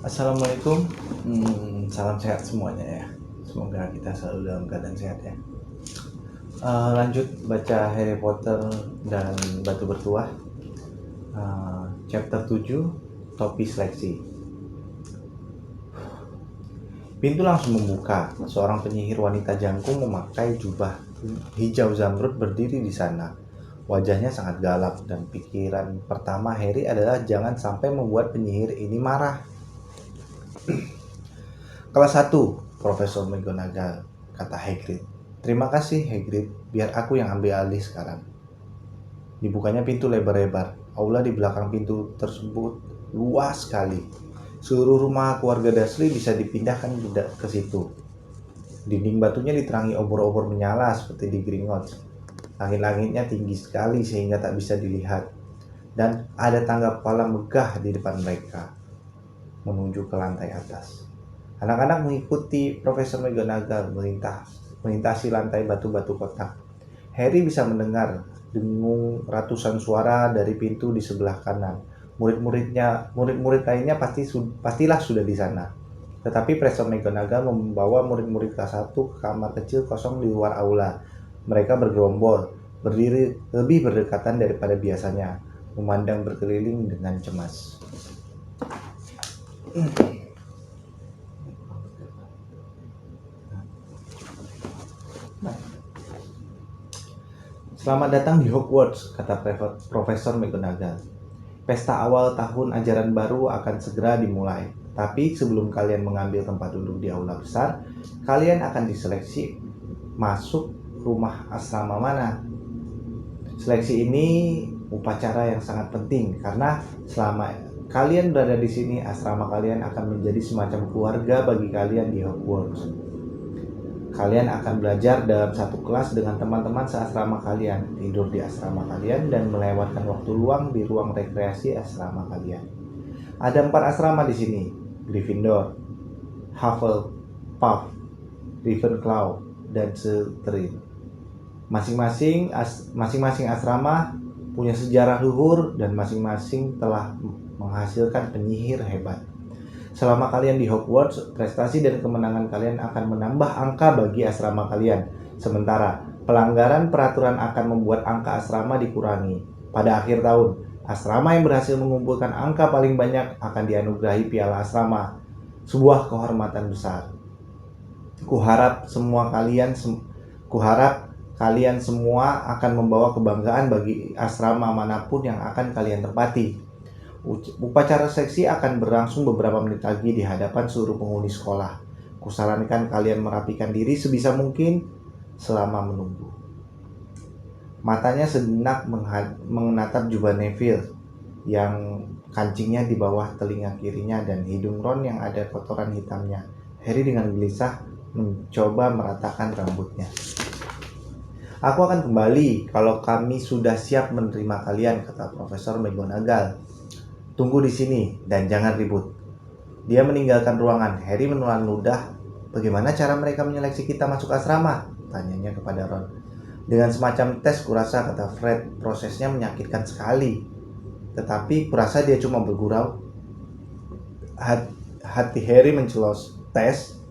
Assalamualaikum. Salam sehat semuanya ya. Semoga kita selalu dalam keadaan sehat ya. Lanjut baca Harry Potter dan Batu Bertuah, chapter 7, Topi Seleksi. Pintu langsung membuka. Seorang penyihir wanita jangkung memakai jubah hijau zamrud berdiri di sana. Wajahnya sangat galak dan pikiran pertama Harry adalah jangan sampai membuat penyihir ini marah. Kelas 1, Profesor McGonagall, kata Hagrid. Terima kasih Hagrid, biar aku yang ambil alih sekarang. Dibukanya pintu lebar-lebar. Aula di belakang pintu tersebut luas sekali. Seluruh rumah keluarga Dursley bisa dipindahkan ke situ. Dinding batunya diterangi obor-obor menyala seperti di Gringotts. Langit-langitnya tinggi sekali sehingga tak bisa dilihat. Dan ada tangga palang megah di depan mereka, menuju ke lantai atas. Anak-anak mengikuti Profesor McGonagall melintasi lantai batu-batu kotak. Harry bisa mendengar dengung ratusan suara dari pintu di sebelah kanan. Murid-murid lainnya pastilah sudah di sana. Tetapi Profesor McGonagall membawa murid-murid kelas 1 ke kamar kecil kosong di luar aula. Mereka bergerombol, berdiri lebih berdekatan daripada biasanya, memandang berkeliling dengan cemas. Selamat datang di Hogwarts, kata Profesor McGonagall. Pesta awal tahun ajaran baru akan segera dimulai. Tapi sebelum kalian mengambil tempat duduk di aula besar, kalian akan diseleksi masuk rumah asrama mana. Seleksi ini upacara yang sangat penting karena selama kalian berada di sini, asrama kalian akan menjadi semacam keluarga bagi kalian di Hogwarts. Kalian akan belajar dalam satu kelas dengan teman-teman seasrama kalian, tidur di asrama kalian, dan melewatkan waktu luang di ruang rekreasi asrama kalian. Ada 4 asrama di sini: Gryffindor, Hufflepuff, Ravenclaw, dan Slytherin. Masing-masing asrama punya sejarah luhur dan masing-masing telah menghasilkan penyihir hebat. Selama kalian di Hogwarts, prestasi dan kemenangan kalian akan menambah angka bagi asrama kalian. Sementara, pelanggaran peraturan akan membuat angka asrama dikurangi. Pada akhir tahun, asrama yang berhasil mengumpulkan angka paling banyak akan dianugerahi piala asrama. Sebuah kehormatan besar. Kuharap kalian semua akan membawa kebanggaan bagi asrama manapun yang akan kalian tempati. Upacara seksi akan berlangsung beberapa menit lagi di hadapan seluruh penghuni sekolah. Kusarankan kalian merapikan diri sebisa mungkin selama menunggu. Matanya sejenak menatap jubah Neville yang kancingnya di bawah telinga kirinya dan hidung Ron yang ada kotoran hitamnya. Harry dengan gelisah mencoba meratakan rambutnya. Aku akan kembali kalau kami sudah siap menerima kalian, kata Profesor McGonagall. Tunggu di sini dan jangan ribut. Dia meninggalkan ruangan. Harry menelan ludah. Bagaimana cara mereka menyeleksi kita masuk asrama? Tanyanya kepada Ron. Dengan semacam tes, kurasa, kata Fred. Prosesnya menyakitkan sekali. Tetapi kurasa dia cuma bergurau. Hati Harry mencelos. Tes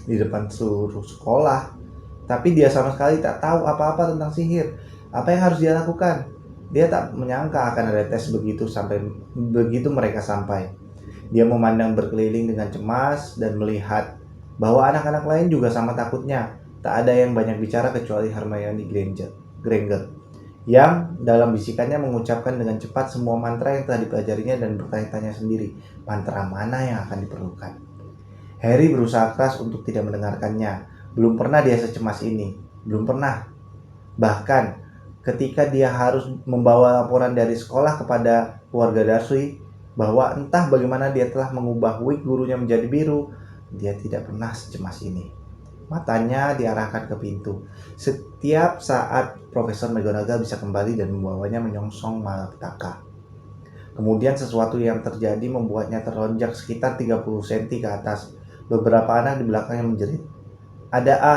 di depan seluruh sekolah. Tapi dia sama sekali tak tahu apa-apa tentang sihir. Apa yang harus dia lakukan? Dia tak menyangka akan ada tes begitu mereka sampai. Dia memandang berkeliling dengan cemas dan melihat bahwa anak-anak lain juga sama takutnya. Tak ada yang banyak bicara kecuali Hermione Granger, yang dalam bisikannya mengucapkan dengan cepat semua mantra yang telah dipelajarinya dan bertanya-tanya sendiri, mantra mana yang akan diperlukan. Harry berusaha keras untuk tidak mendengarkannya. Belum pernah dia secemas ini. Belum pernah. Bahkan ketika dia harus membawa laporan dari sekolah kepada keluarga Dursley bahwa entah bagaimana dia telah mengubah wig gurunya menjadi biru, dia tidak pernah secemas ini. Matanya diarahkan ke pintu. Setiap saat Profesor McGonagall bisa kembali dan membawanya menyongsong malapetaka. Kemudian sesuatu yang terjadi membuatnya terlonjak sekitar 30 cm ke atas. Beberapa anak di belakangnya menjerit. Ada A.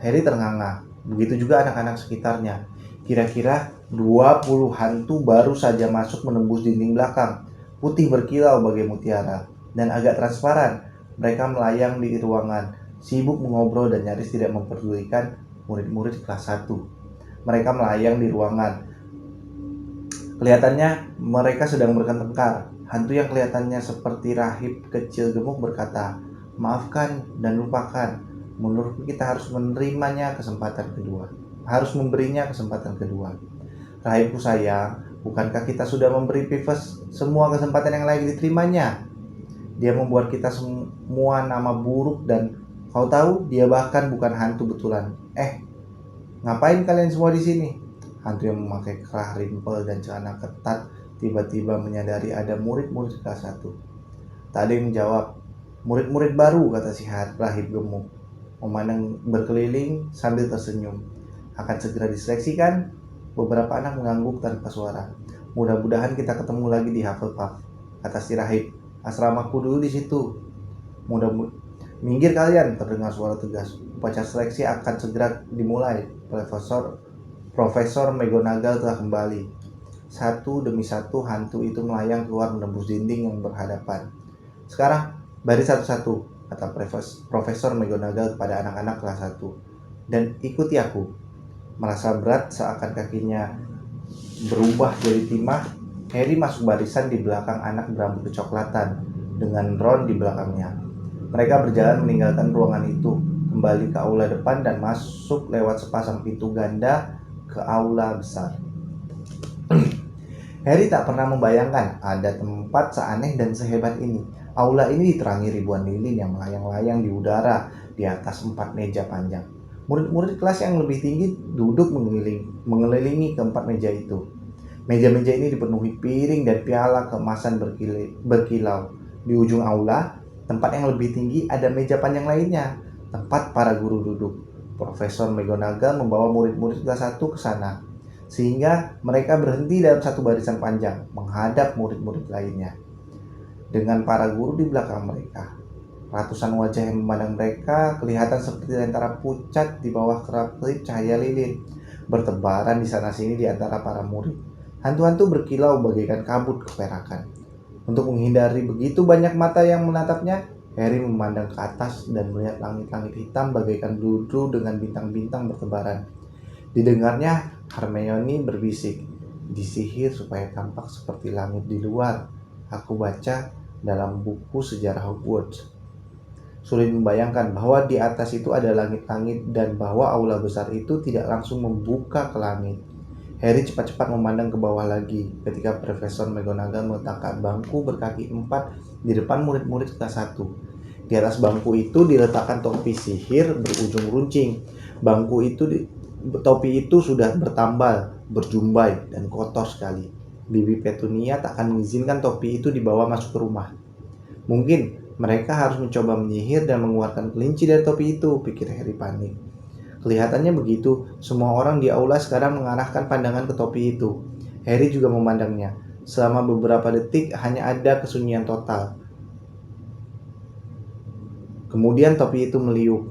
Harry ternganga. Begitu juga anak-anak sekitarnya. Kira-kira 20 hantu baru saja masuk menembus dinding belakang. Putih berkilau bagai mutiara. dan agak transparan. Mereka melayang di ruangan, sibuk mengobrol dan nyaris tidak memperdulikan murid-murid kelas 1. Mereka melayang di ruangan. Kelihatannya mereka sedang bertengkar. Hantu yang kelihatannya seperti rahib kecil gemuk berkata, "Maafkan dan lupakan. Menurutku kita harus memberinya kesempatan kedua. Rahibku sayang, bukankah kita sudah memberi Pivus semua kesempatan yang layak diterimanya? Dia membuat kita semua nama buruk dan kau tahu dia bahkan bukan hantu betulan. Ngapain kalian semua di sini?" Hantu yang memakai kerah rimpel dan celana ketat tiba-tiba menyadari ada murid-murid kelas 1. Tak ada yang menjawab. "Murid-murid baru," kata si rahib gemuk, memandang berkeliling sambil tersenyum. "Akan segera diseleksi kan?" Beberapa anak mengangguk tanpa suara. "Mudah-mudahan kita ketemu lagi di Hufflepuff," kata si rahib. "Asramaku dulu di situ." "Minggir kalian," terdengar suara tegas. "Upacara seleksi akan segera dimulai. Profesor McGonagall telah kembali." Satu demi satu hantu itu melayang keluar menembus dinding yang berhadapan. "Sekarang baris satu-satu," kata Profesor McGonagall kepada anak-anak kelas 1. "Dan ikuti aku." Merasa berat seakan kakinya berubah jadi timah, Harry masuk barisan di belakang anak berambut kecoklatan dengan Ron di belakangnya. Mereka berjalan meninggalkan ruangan itu, kembali ke aula depan dan masuk lewat sepasang pintu ganda ke aula besar. Harry tak pernah membayangkan ada tempat seaneh dan sehebat ini. Aula ini diterangi ribuan lilin yang melayang-layang di udara di atas 4 meja panjang. Murid-murid kelas yang lebih tinggi duduk mengelilingi keempat meja itu. Meja-meja ini dipenuhi piring dan piala keemasan berkilau. Di ujung aula, tempat yang lebih tinggi, ada meja panjang lainnya, tempat para guru duduk. Profesor McGonagall membawa murid-murid kelas 1 ke sana, sehingga mereka berhenti dalam satu barisan panjang, menghadap murid-murid lainnya. Dengan para guru di belakang mereka. Ratusan wajah yang memandang mereka kelihatan seperti lentera pucat di bawah kerap-kerip cahaya lilin, bertebaran di sana-sini di antara para murid. Hantu-hantu berkilau bagaikan kabut keperakan. Untuk menghindari begitu banyak mata yang menatapnya, Harry memandang ke atas dan melihat langit-langit hitam bagaikan dudu dengan bintang-bintang bertebaran. Didengarnya Hermione berbisik, "Disihir supaya tampak seperti langit di luar. Aku baca dalam buku sejarah Hogwarts." Sulit membayangkan bahwa di atas itu ada langit-langit dan bahwa aula besar itu tidak langsung membuka ke langit. Harry cepat-cepat memandang ke bawah lagi ketika Profesor McGonagall meletakkan bangku berkaki 4 di depan murid-murid kelas 1. Di atas bangku itu diletakkan topi sihir berujung runcing. Topi itu sudah bertambal, berjumbai, dan kotor sekali. Bibi Petunia tak akan mengizinkan topi itu dibawa masuk ke rumah. Mungkin mereka harus mencoba menyihir dan mengeluarkan kelinci dari topi itu, pikir Harry panik. Kelihatannya begitu, semua orang di aula sekarang mengarahkan pandangan ke topi itu. Harry juga memandangnya. Selama beberapa detik hanya ada kesunyian total. Kemudian topi itu meliuk,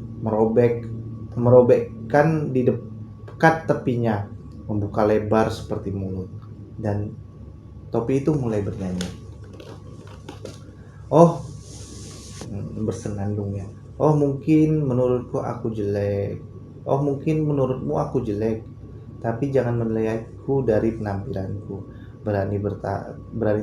merobekkan di dekat tepinya, membuka lebar seperti mulut. Dan topi itu mulai bernyanyi. Bersenandung ya. Mungkin menurutmu aku jelek, tapi jangan menilaiku dari penampilanku. Berani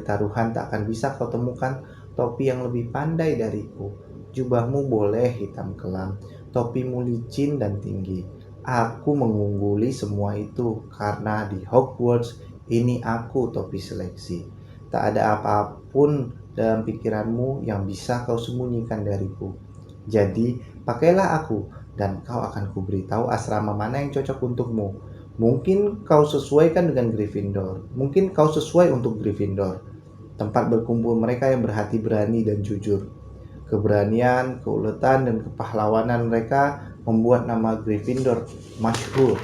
taruhan tak akan bisa kau temukan topi yang lebih pandai dariku. Jubahmu boleh hitam kelam, topimu licin dan tinggi. Aku mengungguli semua itu karena di Hogwarts ini aku topi seleksi. Tak ada apapun dalam pikiranmu yang bisa kau sembunyikan dariku. Jadi, pakailah aku dan kau akan kuberitahu asrama mana yang cocok untukmu. Mungkin kau sesuaikan dengan Gryffindor. Mungkin kau sesuai untuk Gryffindor. Tempat berkumpul mereka yang berhati berani dan jujur. Keberanian, keuletan, dan kepahlawanan mereka membuat nama Gryffindor masyhur.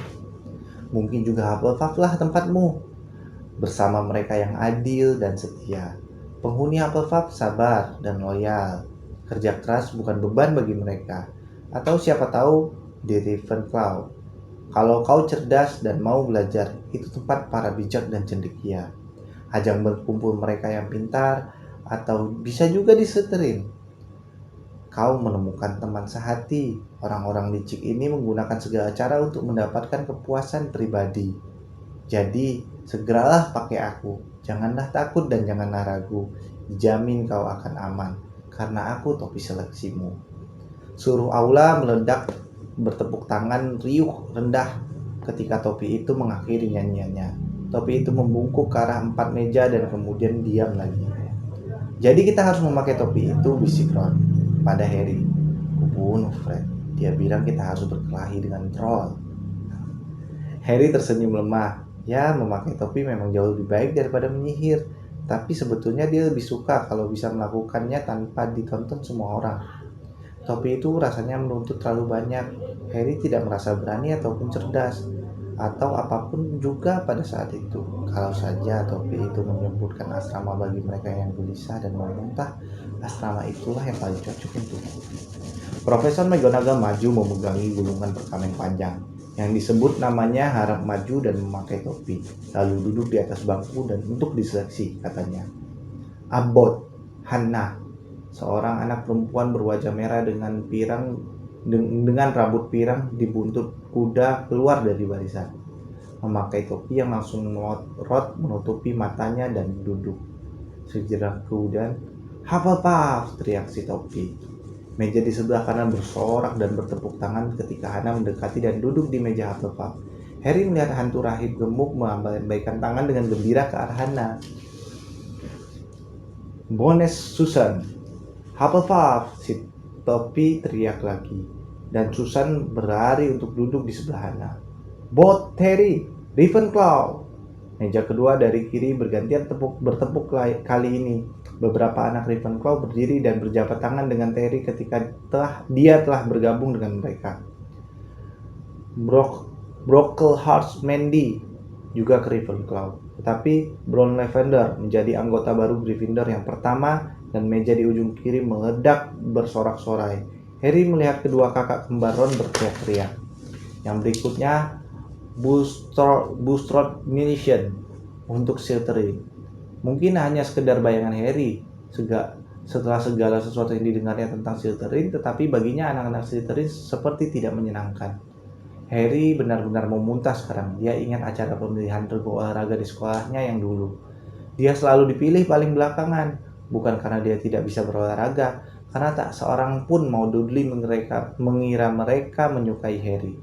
Mungkin juga Hufflepuff lah tempatmu. Bersama mereka yang adil dan setia. Penghuni Hufflepuff sabar dan loyal. Kerja keras bukan beban bagi mereka. Atau siapa tahu di Ravenclaw. Kalau kau cerdas dan mau belajar, itu tempat para bijak dan cendekia. Ajang berkumpul mereka yang pintar, atau bisa juga diseterin. Kau menemukan teman sehati. Orang-orang licik ini menggunakan segala cara untuk mendapatkan kepuasan pribadi. Jadi, segeralah pakai aku. Janganlah takut dan janganlah ragu. Dijamin kau akan aman, karena aku topi seleksimu. Suruh aula meledak, bertepuk tangan riuh rendah ketika topi itu mengakhiri nyanyiannya. Topi itu membungkuk ke arah 4 meja dan kemudian diam lagi. Jadi kita harus memakai topi itu, bisik Ron pada Harry. Kubunuh Fred. Dia bilang kita harus berkelahi dengan troll. Harry tersenyum lemah. Ya, memakai topi memang jauh lebih baik daripada menyihir. Tapi sebetulnya dia lebih suka kalau bisa melakukannya tanpa ditonton semua orang. Topi itu rasanya menuntut terlalu banyak. Harry tidak merasa berani ataupun cerdas, atau apapun juga pada saat itu. Kalau saja topi itu menyebutkan asrama bagi mereka yang gelisah dan memuntah, asrama itulah yang paling cocok untukku. Profesor McGonagall maju memegangi gulungan perkamen panjang yang disebut namanya harap maju dan memakai topi, lalu duduk di atas bangku dan untuk diseleksi, katanya. Abbot Hannah, seorang anak perempuan berwajah merah dengan rambut pirang di buntut kuda, keluar dari barisan, memakai topi yang langsung melorot menutupi matanya dan duduk. Sejenak kemudian, Hufflepuff, teriak si topi. Meja di sebelah kanan bersorak dan bertepuk tangan ketika Hannah mendekati dan duduk di meja Hufflepuff. Harry melihat hantu rahib gemuk melambaikan tangan dengan gembira ke arah Hannah. Bones Susan, Hufflepuff, si topi teriak lagi, dan Susan berlari untuk duduk di sebelah Hannah. Bot Harry, Ravenclaw. Meja kedua dari kiri bergantian bertepuk kali ini. Beberapa anak Ravenclaw berdiri dan berjabat tangan dengan Terry ketika dia telah bergabung dengan mereka. Brocklehurst Mandy juga ke Ravenclaw, tetapi Brown Lavender menjadi anggota baru Gryffindor yang pertama, dan meja di ujung kiri meledak bersorak-sorai. Harry melihat kedua kakak kembar Ron berteriak-teriak. Yang berikutnya, Boostrode Munition untuk Slytherin. Mungkin hanya sekedar bayangan Harry setelah segala sesuatu yang didengarnya tentang Slytherin, tetapi baginya anak-anak Slytherin seperti tidak menyenangkan. Harry benar-benar memuntah sekarang. Dia ingat acara pemilihan regu olahraga di sekolahnya yang dulu. Dia selalu dipilih paling belakangan, bukan karena dia tidak bisa berolahraga, karena tak seorang pun mau Dudley mengira mereka menyukai Harry.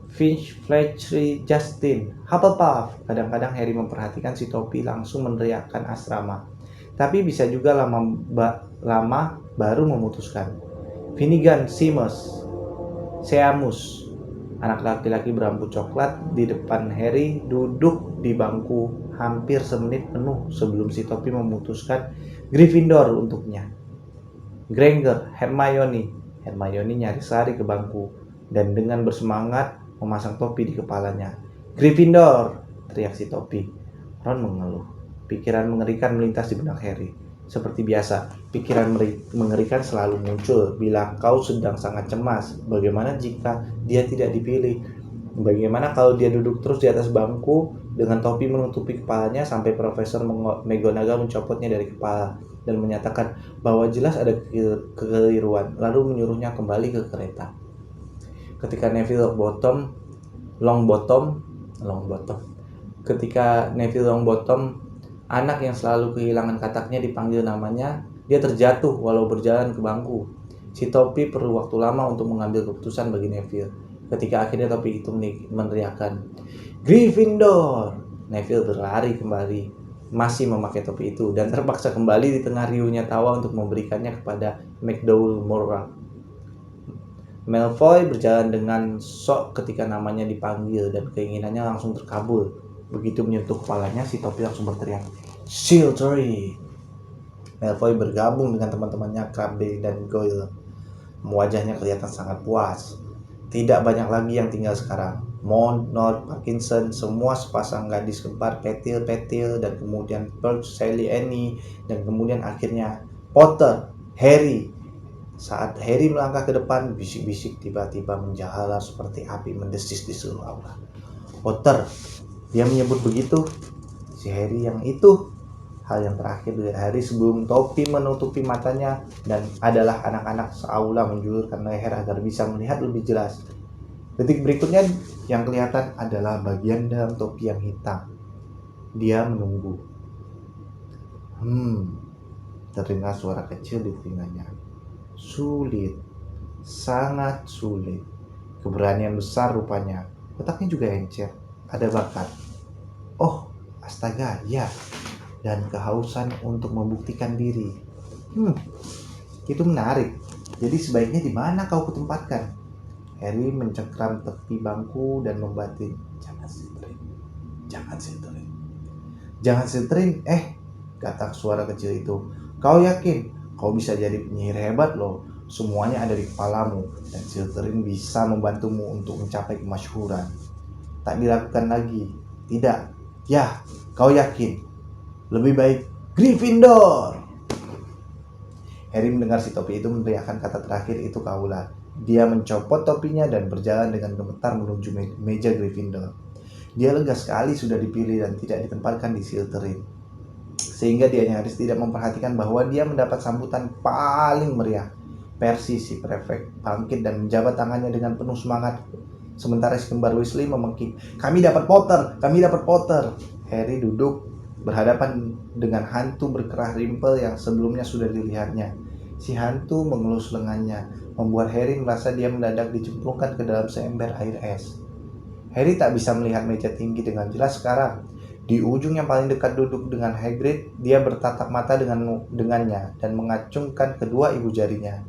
Finch, Fletchley, Justin, Hufflepuff. Kadang-kadang Harry memperhatikan si topi langsung meneriakkan asrama, tapi bisa juga lama baru memutuskan. Finnegan, Seamus, anak laki-laki berambut coklat di depan Harry, duduk di bangku hampir semenit penuh sebelum si topi memutuskan Gryffindor untuknya. Granger, Hermione nyaris lari ke bangku dan dengan bersemangat memasang topi di kepalanya. Gryffindor, teriak si topi. Ron mengeluh. Pikiran mengerikan melintas di benak Harry. Seperti biasa, pikiran mengerikan selalu muncul bila kau sedang sangat cemas. Bagaimana jika dia tidak dipilih? Bagaimana kalau dia duduk terus di atas bangku dengan topi menutupi kepalanya sampai Profesor McGonagall mencopotnya dari kepala dan menyatakan bahwa jelas ada kekeliruan, lalu menyuruhnya kembali ke kereta. Ketika Neville Longbottom, anak yang selalu kehilangan kataknya, dipanggil namanya, dia terjatuh walau berjalan ke bangku. Si topi perlu waktu lama untuk mengambil keputusan bagi Neville. Ketika akhirnya topi itu meneriakkan, Gryffindor! Neville berlari kembali, masih memakai topi itu, dan terpaksa kembali di tengah riuhnya tawa untuk memberikannya kepada McDowell Murray. Malfoy berjalan dengan sok ketika namanya dipanggil dan keinginannya langsung terkabul. Begitu menyentuh kepalanya, si topi langsung berteriak, Slytherin! Malfoy bergabung dengan teman-temannya Crabbe dan Goyle. Wajahnya kelihatan sangat puas. Tidak banyak lagi yang tinggal sekarang. Mount, Nord, Parkinson, semua sepasang gadis kembar Petil, dan kemudian Perch, Sally, Annie, dan kemudian akhirnya Potter, Harry. Saat Harry melangkah ke depan, bisik-bisik tiba-tiba menjalar seperti api mendesis di seluruh aula. Potter, dia menyebut begitu. Si Harry yang itu. Hal yang terakhir dilihat Harry sebelum topi menutupi matanya dan adalah anak-anak seaula menjulurkan leher agar bisa melihat lebih jelas. Detik berikutnya yang kelihatan adalah bagian dalam topi yang hitam. Dia menunggu. Terdengar suara kecil di telinganya. Sulit, sangat sulit. Keberanian besar rupanya. Otaknya juga encer. Ada bakat. Oh, astaga, ya. Dan kehausan untuk membuktikan diri. Itu menarik. Jadi sebaiknya di mana kau kutempatkan? Harry mencengkram tepi bangku dan membatin. Jangan silterin. Kata suara kecil itu. Kau yakin? Kau bisa jadi penyihir hebat loh. Semuanya ada di kepalamu. Dan silterin bisa membantumu untuk mencapai kemasyhuran. Tak dilakukan lagi. Tidak. Ya, kau yakin? Lebih baik Gryffindor. Harry mendengar si topi itu meneriakkan kata terakhir itu kaulah. Dia mencopot topinya dan berjalan dengan gemetar menuju meja Gryffindor. Dia lega sekali sudah dipilih dan tidak ditempatkan di Slytherin. Sehingga dia nyaris tidak memperhatikan bahwa dia mendapat sambutan paling meriah. Percy si prefek bangkit dan menjabat tangannya dengan penuh semangat. Sementara si kembar Weasley memengking, Kami dapat Potter. Harry duduk berhadapan dengan hantu berkerah rimpel yang sebelumnya sudah dilihatnya. Si hantu mengelus lengannya, membuat Harry merasa dia mendadak dicemplungkan ke dalam seember air es. Harry tak bisa melihat meja tinggi dengan jelas sekarang. Di ujung yang paling dekat duduk dengan Hagrid, dia bertatap mata dengannya dan mengacungkan kedua ibu jarinya.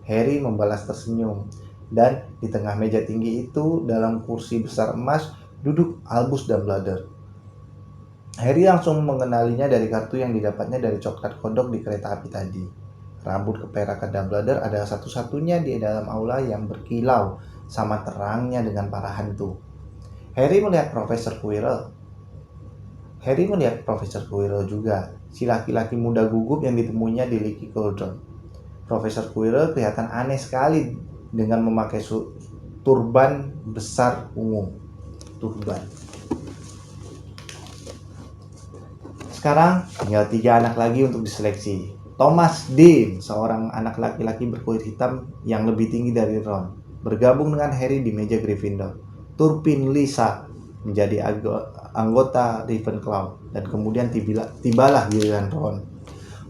Harry membalas tersenyum, dan di tengah meja tinggi itu, dalam kursi besar emas, duduk Albus Dumbledore. Harry langsung mengenalinya dari kartu yang didapatnya dari coklat kodok di kereta api tadi. Rambut keperakan Dumbledore adalah satu-satunya di dalam aula yang berkilau sama terangnya dengan para hantu. Harry melihat Profesor Quirrell juga, si laki-laki muda gugup yang ditemuinya di Leaky Cauldron. Profesor Quirrell kelihatan aneh sekali dengan memakai turban besar ungu. Sekarang tinggal 3 anak lagi untuk diseleksi. Thomas Dean, seorang anak laki-laki berkulit hitam yang lebih tinggi dari Ron, bergabung dengan Harry di meja Gryffindor. Turpin Lisa menjadi anggota Ravenclaw, dan kemudian tibalah giliran Ron.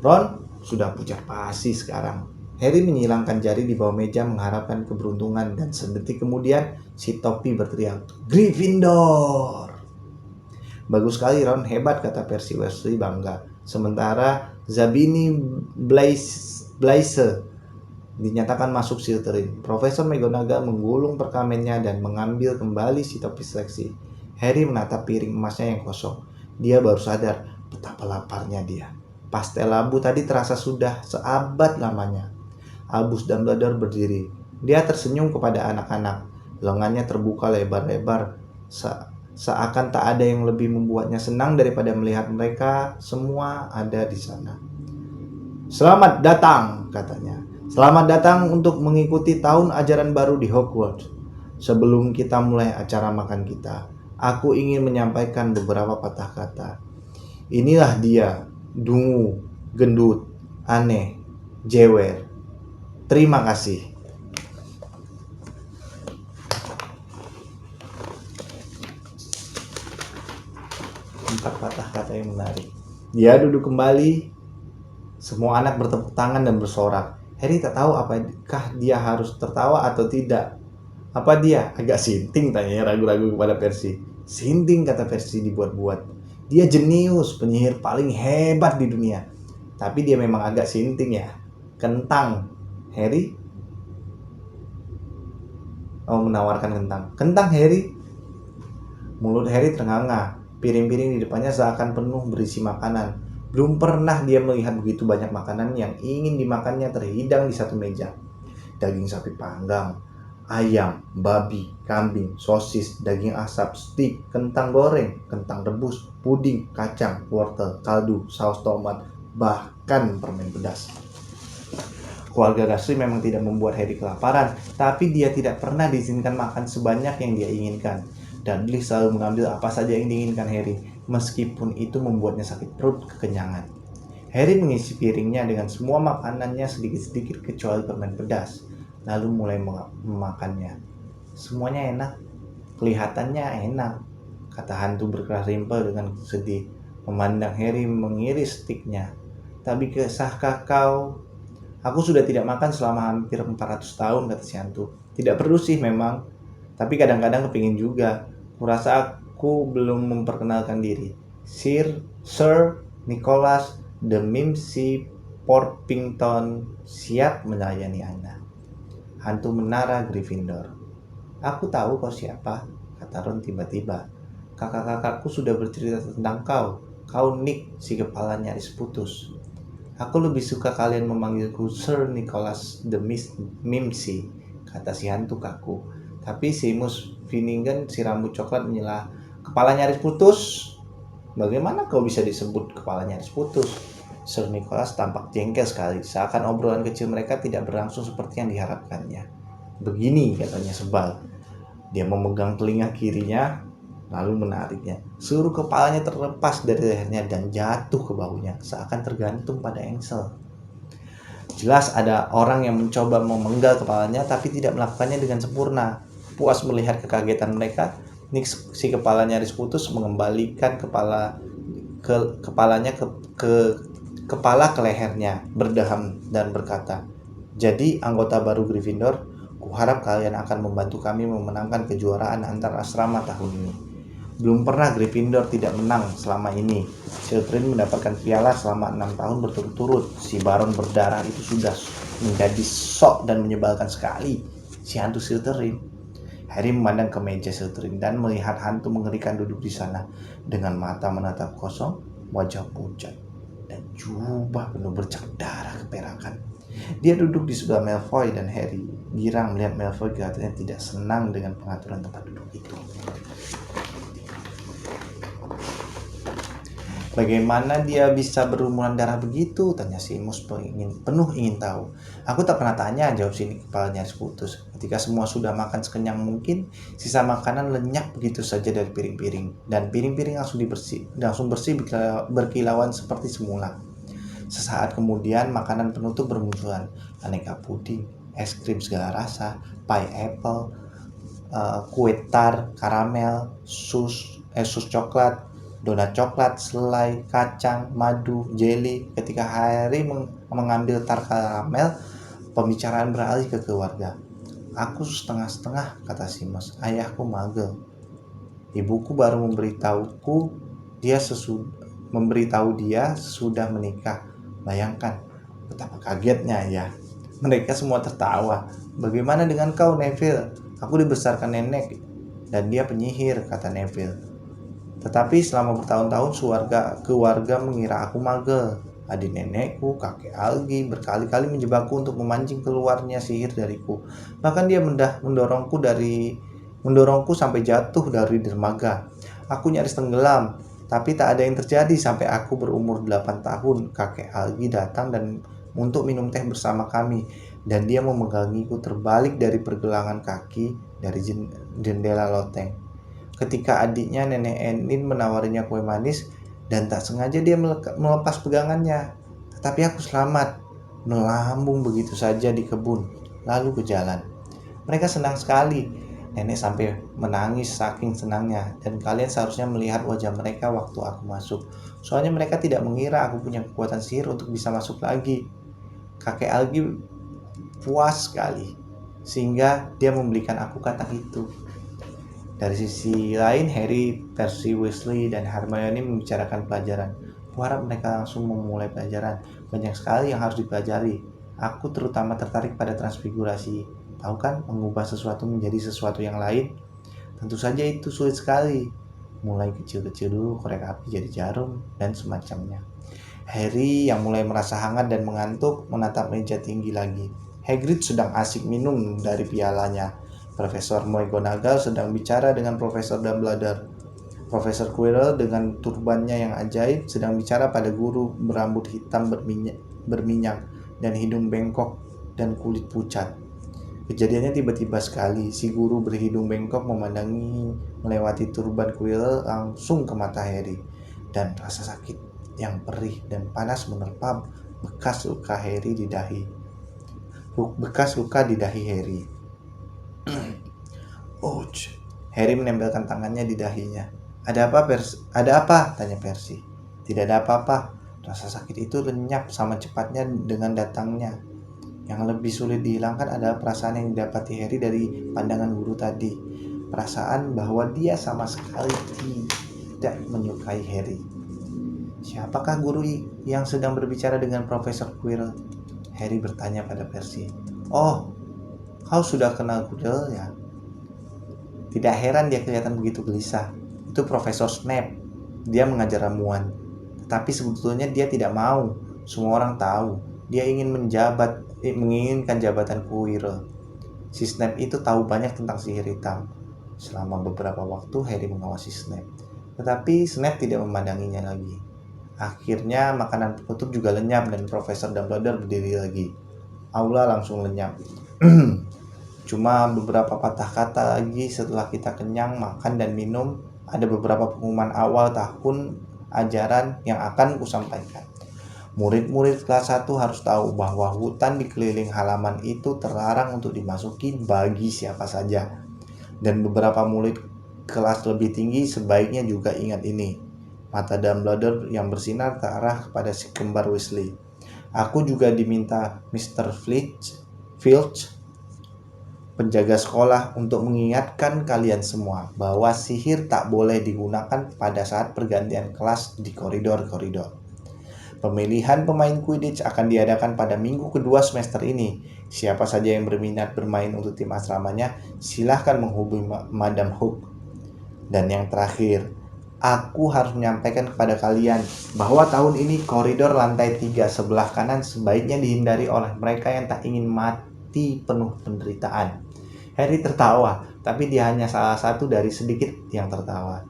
Ron sudah pucat pasi sekarang. Harry menyilangkan jari di bawah meja mengharapkan keberuntungan, dan sedetik kemudian si topi berteriak, Gryffindor! Bagus sekali Ron, hebat, kata Percy Weasley bangga. Sementara Zabini Blaise dinyatakan masuk Slytherin. Profesor McGonagall menggulung perkamennya dan mengambil kembali si topi seleksi. Harry menatap piring emasnya yang kosong. Dia baru sadar betapa laparnya dia. Pastel labu tadi terasa sudah seabad lamanya. Albus Dumbledore berdiri. Dia tersenyum kepada anak-anak. Lengannya terbuka lebar-lebar. Seakan tak ada yang lebih membuatnya senang daripada melihat mereka semua ada di sana. Selamat datang, katanya. Selamat datang untuk mengikuti tahun ajaran baru di Hogwarts. Sebelum kita mulai acara makan kita, aku ingin menyampaikan beberapa patah kata. Inilah dia, dungu, gendut, aneh, jewer. Terima kasih. Empat patah kata yang menarik. Dia duduk kembali. Semua anak bertepuk tangan dan bersorak. Harry tak tahu apakah dia harus tertawa atau tidak. Apa dia agak sinting, tanya ragu-ragu kepada Percy. Sinting, kata Percy dibuat-buat. Dia jenius, penyihir paling hebat di dunia. Tapi dia memang agak sinting ya. Kentang. Harry menawarkan kentang. Kentang, Harry. Mulut Harry ternganga. Piring-piring di depannya seakan penuh berisi makanan. Belum pernah dia melihat begitu banyak makanan yang ingin dimakannya terhidang di satu meja. Daging sapi panggang, ayam, babi, kambing, sosis, daging asap, steak, kentang goreng, kentang rebus, puding, kacang, wortel, kaldu, saus tomat, bahkan permen pedas. Keluarga Dursley memang tidak membuat Harry kelaparan, tapi dia tidak pernah diizinkan makan sebanyak yang dia inginkan. Dudley selalu mengambil apa saja yang diinginkan Harry. meskipun itu membuatnya sakit perut kekenyangan. Harry mengisi piringnya dengan semua makanannya sedikit-sedikit kecuali permen pedas, lalu mulai memakannya. Semuanya enak, kelihatannya enak, kata hantu berkeras rimpel dengan sedih, memandang Harry mengiris stiknya. Tapi kesahkah kau? Aku sudah tidak makan selama hampir 400 tahun, kata si hantu. Tidak perlu sih memang, tapi kadang-kadang kepingin juga. Kurasa aku belum memperkenalkan diri. Sir Nicholas de Mimsy Porpington siap melayani Anda. Hantu menara Gryffindor. Aku tahu kau siapa, kata Ron tiba-tiba. Kakak-kakakku sudah bercerita tentang kau. Kau Nick, si kepala nyaris putus. Aku lebih suka kalian memanggilku Sir Nicholas de Mimsy, kata si hantu kaku. Tapi Seamus Finnegan, si rambut coklat, menyela. Kepala nyaris putus? Bagaimana kau bisa disebut kepala nyaris putus? Sir Nicholas tampak jengkel sekali, seakan obrolan kecil mereka tidak berlangsung seperti yang diharapkannya. Begini, katanya sebal. Dia memegang telinga kirinya, lalu menariknya. Seluruh kepalanya terlepas dari lehernya dan jatuh ke bahunya, seakan tergantung pada engsel. Jelas ada orang yang mencoba memenggal kepalanya, tapi tidak melakukannya dengan sempurna. Puas melihat kekagetan mereka, Nick, si kepala nyaris putus, mengembalikan kepalanya ke lehernya, berdeham dan berkata, "Jadi anggota baru Gryffindor, kuharap kalian akan membantu kami memenangkan kejuaraan antar asrama tahun ini. Belum pernah Gryffindor tidak menang selama ini. Slytherin mendapatkan piala selama 6 tahun berturut-turut. Si Baron berdarah itu sudah menjadi sok dan menyebalkan sekali. Si hantu Slytherin." Harry memandang ke meja Slytherin dan melihat hantu mengerikan duduk di sana dengan mata menatap kosong, wajah pucat, dan jubah penuh bercak darah keperakan. Dia duduk di sebelah Malfoy dan Harry. Girang melihat Malfoy kelihatannya tidak senang dengan pengaturan tempat duduk itu. Bagaimana dia bisa berumuran darah begitu? Tanya Seamus penuh ingin tahu. Aku tak pernah tanya, jawab si kepala nyaris putus. Ketika semua sudah makan sekenyang mungkin, sisa makanan lenyap begitu saja dari piring-piring. Dan piring-piring langsung bersih berkilauan seperti semula. Sesaat kemudian makanan penutup bermunculan. Aneka puding, es krim segala rasa, pie apple, kue tar, karamel, sus coklat, donat coklat, selai, kacang, madu, jelly. Ketika Harry mengambil tar karamel, pembicaraan beralih ke keluarga. Aku setengah-setengah, kata Seamus. Ayahku magel. Ibuku baru memberitahu dia sudah menikah. Bayangkan betapa kagetnya ya. Mereka semua tertawa. Bagaimana dengan kau, Neville? Aku dibesarkan nenek dan dia penyihir, kata Neville. Tetapi selama bertahun-tahun keluarga mengira aku magel. Adik nenekku, kakek Algi, berkali-kali menjebakku untuk memancing keluarnya sihir dariku. Bahkan dia mendorongku sampai jatuh dari dermaga. Aku nyaris tenggelam, tapi tak ada yang terjadi sampai aku berumur 8 tahun. Kakek Algi datang untuk minum teh bersama kami, dan dia memegangiku terbalik dari pergelangan kaki dari jendela loteng. Ketika adiknya, Nenek Enin, menawarinya kue manis, dan tak sengaja dia melepas pegangannya. Tetapi aku selamat, melambung begitu saja di kebun, lalu ke jalan. Mereka senang sekali. Nenek sampai menangis saking senangnya, dan kalian seharusnya melihat wajah mereka waktu aku masuk. Soalnya mereka tidak mengira aku punya kekuatan sihir untuk bisa masuk lagi. Kakek Algi puas sekali, sehingga dia membelikan aku katak itu. Dari sisi lain, Harry, Percy Weasley, dan Hermione membicarakan pelajaran. Kuharap mereka langsung memulai pelajaran. Banyak sekali yang harus dipelajari. Aku terutama tertarik pada transfigurasi. Tahu kan, mengubah sesuatu menjadi sesuatu yang lain? Tentu saja itu sulit sekali. Mulai kecil-kecil dulu, korek api jadi jarum, dan semacamnya. Harry yang mulai merasa hangat dan mengantuk menatap meja tinggi lagi. Hagrid sedang asik minum dari pialanya. Profesor McGonagall sedang bicara dengan Profesor Dumbledore. Profesor Quirrell dengan turbannya yang ajaib sedang bicara pada guru berambut hitam berminyak dan hidung bengkok dan kulit pucat. Kejadiannya tiba-tiba sekali. Si guru berhidung bengkok memandangi melewati turban Quirrell langsung ke mata Harry. dan rasa sakit yang perih dan panas menerpa bekas luka di dahi Harry. Ouch. Harry menempelkan tangannya di dahinya. Ada apa? Tanya Percy. Tidak ada apa-apa. Rasa sakit itu lenyap sama cepatnya dengan datangnya. Yang lebih sulit dihilangkan adalah perasaan yang didapati Harry dari pandangan guru tadi. Perasaan bahwa dia sama sekali tidak menyukai Harry. Siapakah guru yang sedang berbicara dengan Profesor Quirrell? Harry bertanya pada Percy. Oh, kau sudah kenal Quirrell ya? Tidak heran dia kelihatan begitu gelisah. Itu Profesor Snape. Dia mengajar ramuan. Tapi sebetulnya dia tidak mau. Semua orang tahu. Dia menginginkan jabatan Quirrell. Si Snape itu tahu banyak tentang sihir hitam. Selama beberapa waktu Harry mengawasi Snape. Tetapi Snape tidak memandanginya lagi. Akhirnya makanan penutup juga lenyap dan Profesor Dumbledore berdiri lagi. Aula langsung lenyap. Cuma beberapa patah kata lagi setelah kita kenyang, makan dan minum. Ada beberapa pengumuman awal tahun ajaran yang akan kusampaikan. Murid-murid kelas 1 harus tahu bahwa hutan di keliling halaman itu terlarang untuk dimasuki bagi siapa saja. Dan beberapa murid kelas lebih tinggi sebaiknya juga ingat ini. Mata Dumbledore yang bersinar terarah kepada si kembar Weasley. Aku juga diminta Mr. Filch, penjaga sekolah, untuk mengingatkan kalian semua bahwa sihir tak boleh digunakan pada saat pergantian kelas di koridor-koridor. Pemilihan pemain Quidditch akan diadakan pada minggu kedua semester ini. Siapa saja yang berminat bermain untuk tim asramanya, silahkan menghubungi Madam Hook. Dan yang terakhir, aku harus menyampaikan kepada kalian bahwa tahun ini koridor lantai 3 sebelah kanan sebaiknya dihindari oleh mereka yang tak ingin mati penuh penderitaan. Harry tertawa, tapi dia hanya salah satu dari sedikit yang tertawa.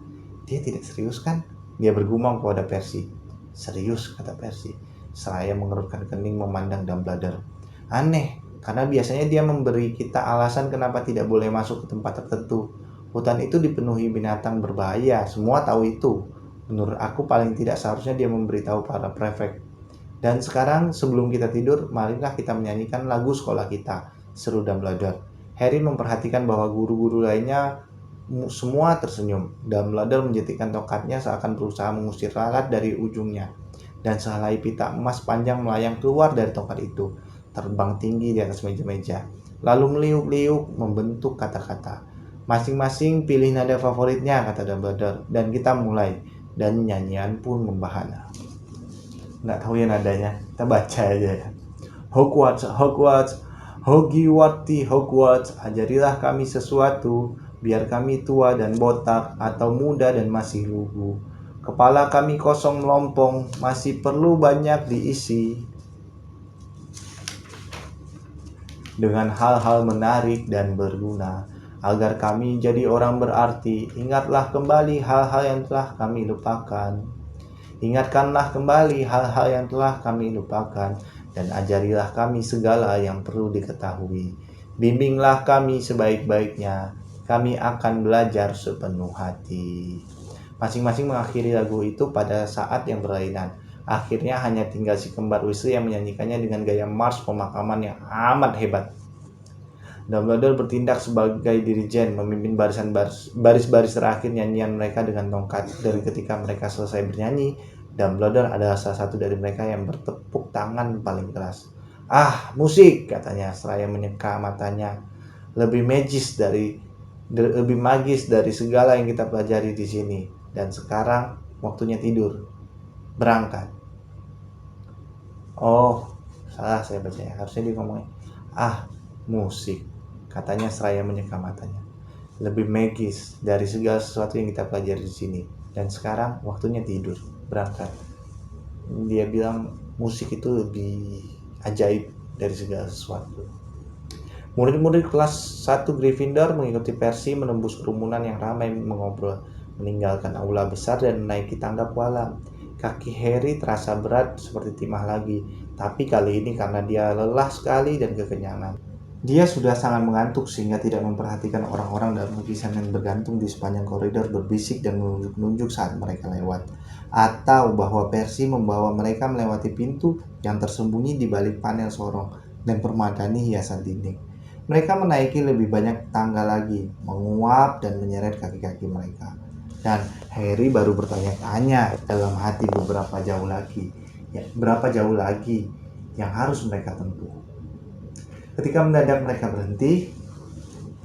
Dia tidak serius kan? Dia bergumam kepada Percy. Serius, kata Percy. Seraya mengerutkan kening memandang Dumbledore. Aneh, karena biasanya dia memberi kita alasan kenapa tidak boleh masuk ke tempat tertentu. Hutan itu dipenuhi binatang berbahaya, semua tahu itu. Menurut aku paling tidak seharusnya dia memberitahu para prefek. Dan sekarang sebelum kita tidur, marilah kita menyanyikan lagu sekolah kita, seru Dumbledore. Harry memperhatikan bahwa guru-guru lainnya semua tersenyum. Dumbledore menjetikkan tongkatnya seakan berusaha mengusir lalat dari ujungnya. Dan sehelai pita emas panjang melayang keluar dari tongkat itu, terbang tinggi di atas meja-meja. Lalu meliuk-liuk membentuk kata-kata. Masing-masing pilih nada favoritnya, kata Dumbledore. Dan kita mulai. Dan nyanyian pun membahana. Nggak tahu ya nadanya, kita baca aja ya. Hogwarts, Hogwarts, Hogwarts, ajarilah kami sesuatu, biar kami tua dan botak, atau muda dan masih lugu. Kepala kami kosong melompong, masih perlu banyak diisi dengan hal-hal menarik dan berguna, agar kami jadi orang berarti. Ingatlah kembali hal-hal yang telah kami lupakan. Ingatkanlah kembali hal-hal yang telah kami lupakan, dan ajarilah kami segala yang perlu diketahui. Bimbinglah kami sebaik-baiknya, kami akan belajar sepenuh hati. Masing-masing mengakhiri lagu itu pada saat yang berlainan. Akhirnya hanya tinggal si kembar Weasley yang menyanyikannya dengan gaya march pemakaman yang amat hebat. Dumbledore bertindak sebagai dirijen, memimpin baris-baris terakhir nyanyian mereka dengan tongkat. Dari ketika mereka selesai bernyanyi, Dumbledore adalah salah satu dari mereka yang bertepuk tangan paling keras. Ah, musik, katanya seraya menyeka matanya. Lebih magis dari segala yang kita pelajari di sini. Dan sekarang waktunya tidur. Berangkat. Oh, salah saya bacanya. Harusnya dia ngomongnya, ah, musik, katanya seraya menyeka matanya. Lebih magis dari segala sesuatu yang kita pelajari di sini. Dan sekarang waktunya tidur. Berangkat. Dia bilang musik itu lebih ajaib dari segala sesuatu. Murid-murid kelas 1 Gryffindor mengikuti Percy menembus kerumunan yang ramai mengobrol, meninggalkan aula besar dan menaiki tangga kolam. Kaki Harry terasa berat seperti timah lagi, tapi kali ini karena dia lelah sekali dan kekenyangan. Dia sudah sangat mengantuk sehingga tidak memperhatikan orang-orang dan lukisan yang bergantung di sepanjang koridor berbisik dan menunjuk-nunjuk saat mereka lewat. Atau bahwa Percy membawa mereka melewati pintu yang tersembunyi di balik panel sorong dan permadani hiasan dinding. Mereka menaiki lebih banyak tangga lagi, menguap dan menyeret kaki-kaki mereka. Dan Harry baru bertanya-tanya dalam hati berapa jauh lagi yang harus mereka tempuh. Ketika mendadak mereka berhenti,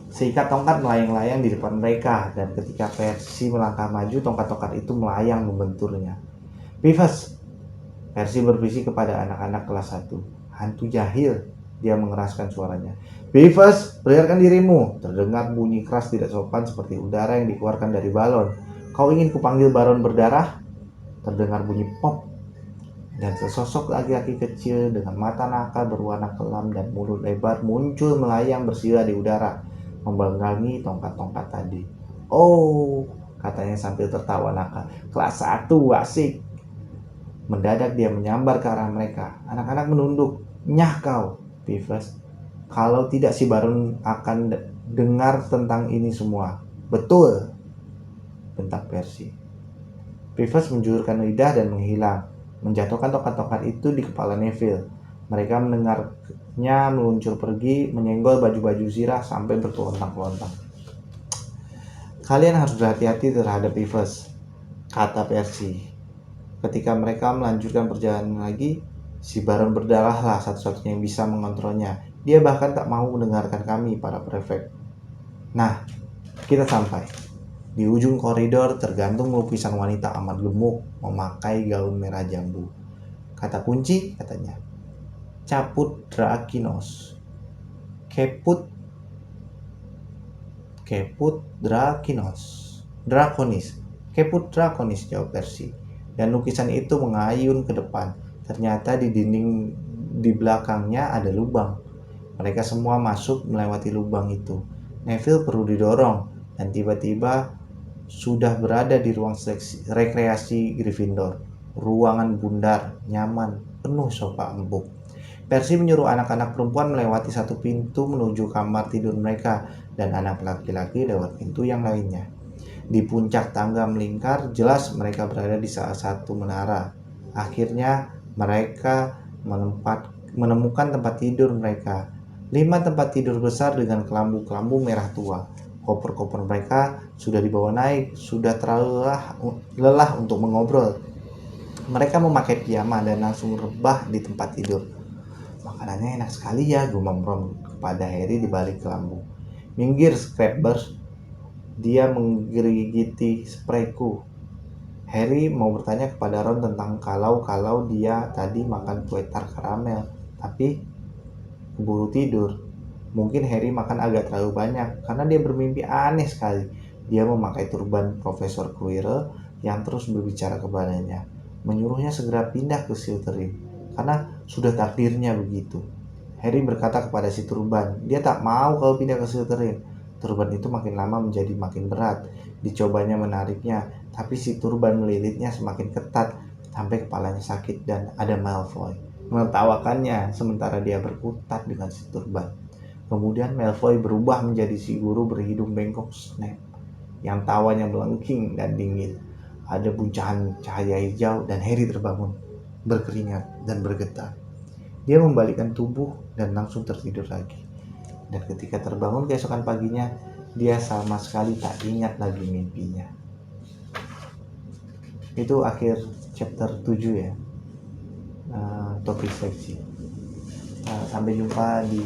seikat tongkat melayang-layang di depan mereka, dan ketika Percy melangkah maju, tongkat-tongkat itu melayang membenturnya. "Beavis!" Percy berbisik kepada anak-anak kelas 1. "Hantu jahil!" dia mengeraskan suaranya. "Beavis, perlihatkan dirimu!" Terdengar bunyi keras tidak sopan seperti udara yang dikeluarkan dari balon. "Kau ingin kupanggil Baron Berdarah?" Terdengar bunyi pop, dan sesosok laki-laki kecil dengan mata nakal berwarna kelam dan mulut lebar muncul melayang bersila di udara, membanggangi tongkat-tongkat tadi. "Oh," katanya sambil tertawa nakal, "kelas 1, asik." Mendadak dia menyambar ke arah mereka. Anak-anak menunduk. "Nyah kau, Beavis. Kalau tidak si Baron akan dengar tentang ini semua." "Betul," bentak Percy. Beavis menjulurkan lidah dan menghilang, menjatuhkan tongkat-tongkat itu di kepala Neville. Mereka mendengarnya meluncur pergi, menyenggol baju-baju zirah sampai berkelontang-kelontang. "Kalian harus berhati-hati terhadap Beavis," kata Percy. Ketika mereka melanjutkan perjalanan lagi, si Baron Berdarahlah satu-satunya yang bisa mengontrolnya. Dia bahkan tak mau mendengarkan kami, para prefek. Nah, kita sampai. Di ujung koridor tergantung lukisan wanita amat gemuk memakai gaun merah jambu. "Kata kunci," katanya. "Caput Drakinos." Caput Draconis. "Caput Draconis," jawab Percy. Dan lukisan itu mengayun ke depan. Ternyata di dinding di belakangnya ada lubang. Mereka semua masuk melewati lubang itu. Neville perlu didorong, dan tiba-tiba sudah berada di ruang rekreasi Gryffindor. Ruangan bundar, nyaman, penuh sofa empuk. Percy menyuruh anak-anak perempuan melewati satu pintu menuju kamar tidur mereka, dan anak laki-laki lewat pintu yang lainnya. Di puncak tangga melingkar, jelas mereka berada di salah satu menara. Akhirnya mereka menemukan tempat tidur mereka. 5 tempat tidur besar dengan kelambu-kelambu merah tua. Koper-koper mereka sudah dibawa naik, sudah terlalu lelah untuk mengobrol. Mereka memakai piyama dan langsung rebah di tempat tidur. "Makanannya enak sekali ya," gumam Ron kepada Harry di balik kelambu. "Minggir, Scrabbers." Dia menggigiti sprayku. Harry mau bertanya kepada Ron tentang kalau dia tadi makan kue tart karamel, tapi keburu tidur. Mungkin Harry makan agak terlalu banyak karena dia bermimpi aneh sekali. Dia memakai turban Profesor Quirrell yang terus berbicara kepadanya, menyuruhnya segera pindah ke Slytherin karena sudah takdirnya begitu. Harry berkata kepada si turban, dia tak mau kalau pindah ke Slytherin. Turban itu makin lama menjadi makin berat. Dicobanya menariknya, tapi si turban melilitnya semakin ketat sampai kepalanya sakit dan ada Malfoy menertawakannya sementara dia berkutat dengan si turban. Kemudian Malfoy berubah menjadi si guru berhidung bengkok Snape yang tawanya melengking dan dingin. Ada buncahan cahaya hijau dan Harry terbangun, berkeringat dan bergetar. Dia membalikkan tubuh dan langsung tertidur lagi. Dan ketika terbangun keesokan paginya, dia sama sekali tak ingat lagi mimpinya. Itu akhir chapter 7 ya. Topik seksi. Sampai jumpa di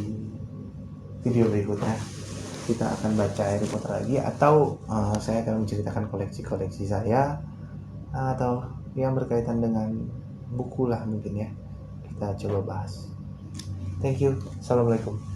video berikutnya. Kita akan baca Harry Potter lagi, atau saya akan menceritakan koleksi-koleksi saya, atau yang berkaitan dengan buku lah mungkin ya. Kita coba bahas. Thank you. Assalamualaikum.